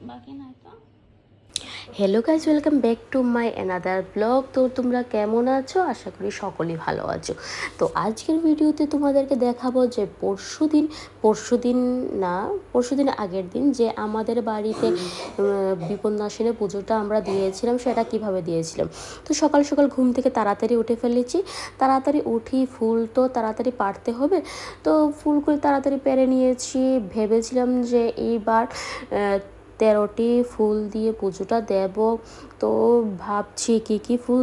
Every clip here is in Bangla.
বাকি নাই তো। Hello guys, welcome back to my another blog. তো তোমরা কেমন আছো? আশা করি সকলেই ভালো আছো। তো আজকের ভিডিওতে তোমাদেরকে দেখাবো যে পরশুদিন আগের দিন যে আমাদের বাড়িতে বিপন্নাসিনী পুজোটা আমরা দিয়েছিলাম, সেটা কিভাবে দিয়েছিলাম। তো সকাল সকাল ঘুম থেকে তাড়াতাড়ি উঠে ফেলেছি। তাড়াতাড়ি উঠি, ফুল তো তাড়াতাড়ি পাড়তে হবে, তো ফুলগুলো তাড়াতাড়ি পেরে নিয়েছি। ভেবেছিলাম যে এইবার 13টি ফুল দিয়ে পুজোটা দেব। তো ভাবছি কী ফুল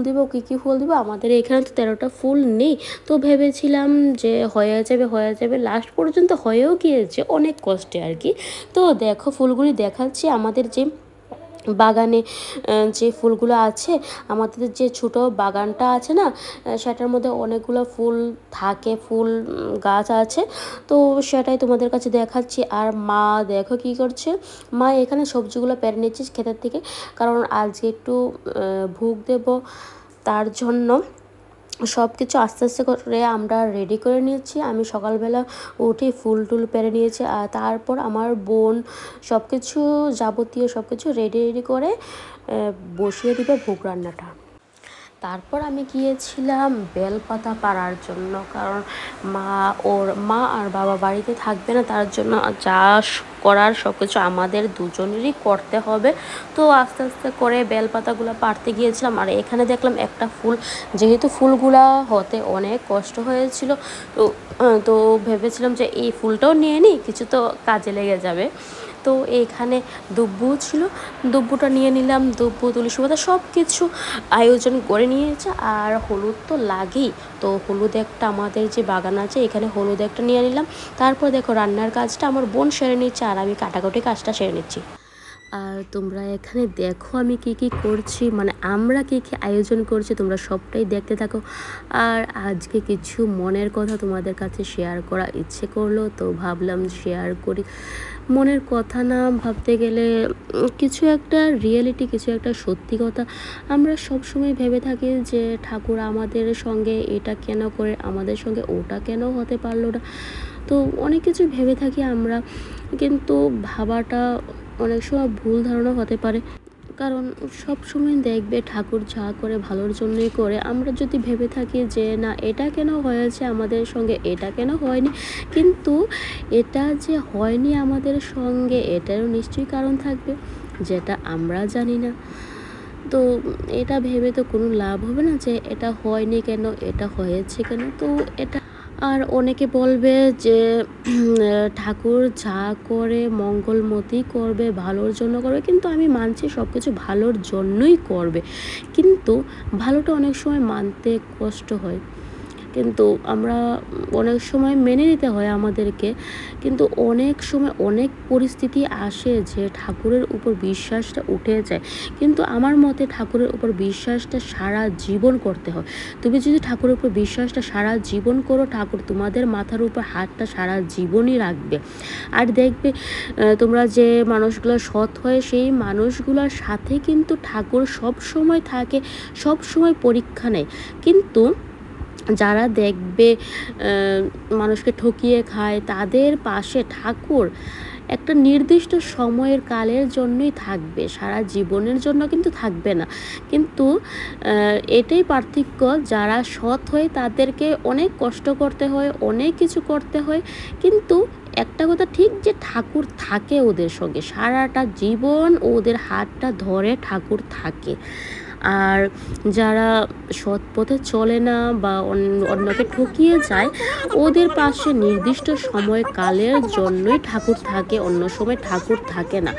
দিব। আমাদের এখানে তো 13টা ফুল নেই। তো ভেবেছিলাম যে হয়ে যাবে, লাস্ট পর্যন্ত হয়েও গিয়েছে, অনেক কষ্টে আর কি। তো দেখো ফুলগুলি দেখাচ্ছি। আমাদের যে বাগানে যে ফুলগুলো আছে, আমাদের যে ছোট বাগানটা আছে না, সেটার মধ্যে অনেকগুলো ফুল থাকে, ফুল গাছ আছে। তো সেটাই তোমাদের কাছে দেখাচ্ছি। আর মা দেখো কি করছে। মা এখানে সবজিগুলো পেরে নিচ্ছিস ক্ষেতের থেকে, কারণ আজকে একটু ভোগ দেব, তার জন্য সব কিছু আস্তে আস্তে করে আমরা রেডি করে নিয়েছি। আমি সকালবেলা উঠে ফুল টুল পেরে নিয়েছি, আর তারপর আমার বোন সব কিছু যাবতীয় সব কিছু রেডি করে বসিয়ে দিবে ভোগ রান্নাটা। তারপর আমি গিয়েছিলাম বেলপাতা পাড়ার জন্য, কারণ মা আর বাবা বাড়িতে থাকবে না, তার জন্য চাষ করার সব কিছু আমাদের দুজনেরই করতে হবে। তো আস্তে আস্তে করে বেলপাতাগুলো পাড়তে গিয়েছিলাম। আর এখানে দেখলাম একটা ফুল, যেহেতু ফুলগুলা হতে অনেক কষ্ট হয়েছিল, তো ভেবেছিলাম যে এই ফুলটাও নিয়ে নিই, কিছু তো কাজে লেগে যাবে। তো এইখানে দুব্বু ছিল, দুব্বুটা নিয়ে নিলাম। দুব্বু, তুলসী পাতা সব কিছু আয়োজন করে নিয়েছে। আর হলুদ তো লাগেই, তো হলুদ একটা, আমাদের যে বাগান আছে এখানে হলুদ একটা নিয়ে নিলাম। তারপর দেখো রান্নার কাজটা আমার বোন সেরে নিচ্ছে, আর আমি কাটাকুটি কাজটা সেরে নিচ্ছি। আর তোমরা এখানে দেখো আমি কি করছি, মানে আমরা কি আয়োজন করছি, তোমরা সবটাই দেখতে থাকো। আর আজকে কিছু মনের কথা তোমাদের কাছে শেয়ার করা ইচ্ছে করলো, তো ভাবলাম শেয়ার করি। মনের কথা না ভাবতে গেলে কিছু একটা রিয়েলিটি, কিছু একটা সত্যি কথা। আমরা সব সময় ভেবে থাকি যে ঠাকুর আমাদের সঙ্গে এটা কেন করে, আমাদের সঙ্গে ওটা কেন হতে পারলো না। তো অনেক কিছু ভেবে থাকি আমরা, কিন্তু ভাবাটা অনেক সময় ভুল ধারণা হতে পারে। কারণ সব সময় দেখবে ঠাকুর যা করে ভালোর জন্যই করে। আমরা যদি ভেবে থাকি যে না এটা কেন হয়েছে আমাদের সঙ্গে, এটা কেন হয়নি, কিন্তু এটা যে হয়নি আমাদের সঙ্গে এটারও নিশ্চয়ই কারণ থাকবে, যেটা আমরা জানি না। তো এটা ভেবে তো কোনো লাভ হবে না যে এটা হয়নি কেন, এটা হয়েছে কেন। তো এটা, আর অনেকে বলবে যে ঠাকুর যা করে মঙ্গলমতি করবে, ভালোর জন্য করবে। কিন্তু আমি মানছি সব কিছু ভালোর জন্যই করবে, কিন্তু ভালোটা অনেক সময় মানতে কষ্ট হয়। কিন্তু আমরা অনেক সময় মেনে নিতে হয় আমাদেরকে, কিন্তু অনেক সময় অনেক পরিস্থিতি আসে যে ঠাকুরের উপর বিশ্বাসটা উঠে যায়। কিন্তু আমার মতে ঠাকুরের উপর বিশ্বাসটা সারা জীবন করতে হয়। তুমি যদি ঠাকুরের উপর বিশ্বাসটা সারা জীবন করো, ঠাকুর তোমাদের মাথার উপর হাতটা সারা জীবনই রাখবে। আর দেখবে তোমরা যে মানুষগুলো সৎ হয়, সেই মানুষগুলোর সাথে কিন্তু ঠাকুর সব সময় থাকে, সব সময় পরীক্ষা নেয়। কিন্তু যারা দেখবে মানুষকে ঠকিয়ে খায়, তাদের পাশে ঠাকুর একটা নির্দিষ্ট সময়ের কালের জন্যই থাকবে, সারা জীবনের জন্য কিন্তু থাকবে না। কিন্তু এটাই পার্থক্য, যারা সৎ হয় তাদেরকে অনেক কষ্ট করতে হয়, অনেক কিছু করতে হয়, কিন্তু একটা কথা ঠিক যে ঠাকুর থাকে ওদের সঙ্গে সারাটা জীবন, ওদের হাতটা ধরে ঠাকুর থাকে। আর যারা সৎ পথে চলে না বা অন্যকে ঠকিয়ে যায়, ওদের পাশে নির্দিষ্ট সময় কালের জন্যই ঠাকুর থাকে, অন্য সময় ঠাকুর থাকে না।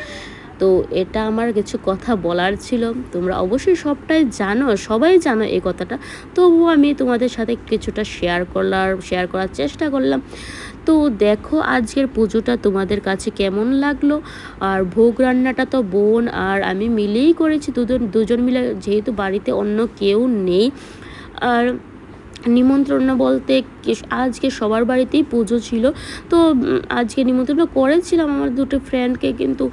তো এটা আমার কিছু কথা বলার ছিল। তোমরা অবশ্যই সবটাই জানো, সবাই জানো এই কথাটা, তবুও আমি তোমাদের সাথে কিছুটা শেয়ার করার চেষ্টা করলাম। তো দেখো আজকের পুজোটা তোমাদের কাছে কেমন লাগলো। আর ভোগ রান্নাটা তো বোন আর আমি মিলেই করেছি, দুজন মিলে, যেহেতু বাড়িতে অন্য কেউ নেই। আর নিমন্ত্রণ বলতে আজকে সবার বাড়িতেই পুজো ছিল। তো আজকে নিমন্ত্রণ করেছিলাম আমার দুটো ফ্রেন্ডকে, কিন্তু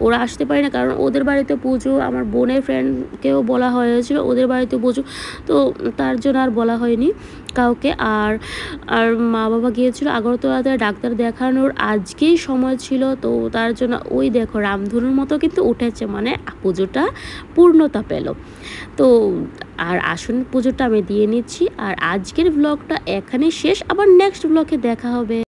ওরা আসতে পারে না, কারণ ওদের বাড়িতে পুজো। আমার বোনের ফ্রেন্ডকেও বলা হয়েছিল, ওদের বাড়িতে পুজো, তো তার জন্য আর বলা হয়নি কাউকে। আর আর মা বাবা গিয়েছিল আগরতলাতে ডাক্তার দেখানোর, আজকেই সময় ছিল, তো তার জন্য ওই দেখো রামধনুর মতো কিন্তু উঠেছে, মানে পুজোটা পূর্ণতা পেল। তো আর আসন পুজোটা আমি দিয়ে নিচ্ছি। আর আজকের ব্লগটা এখানেই শেষ, আবার নেক্সট ব্লগে দেখা হবে।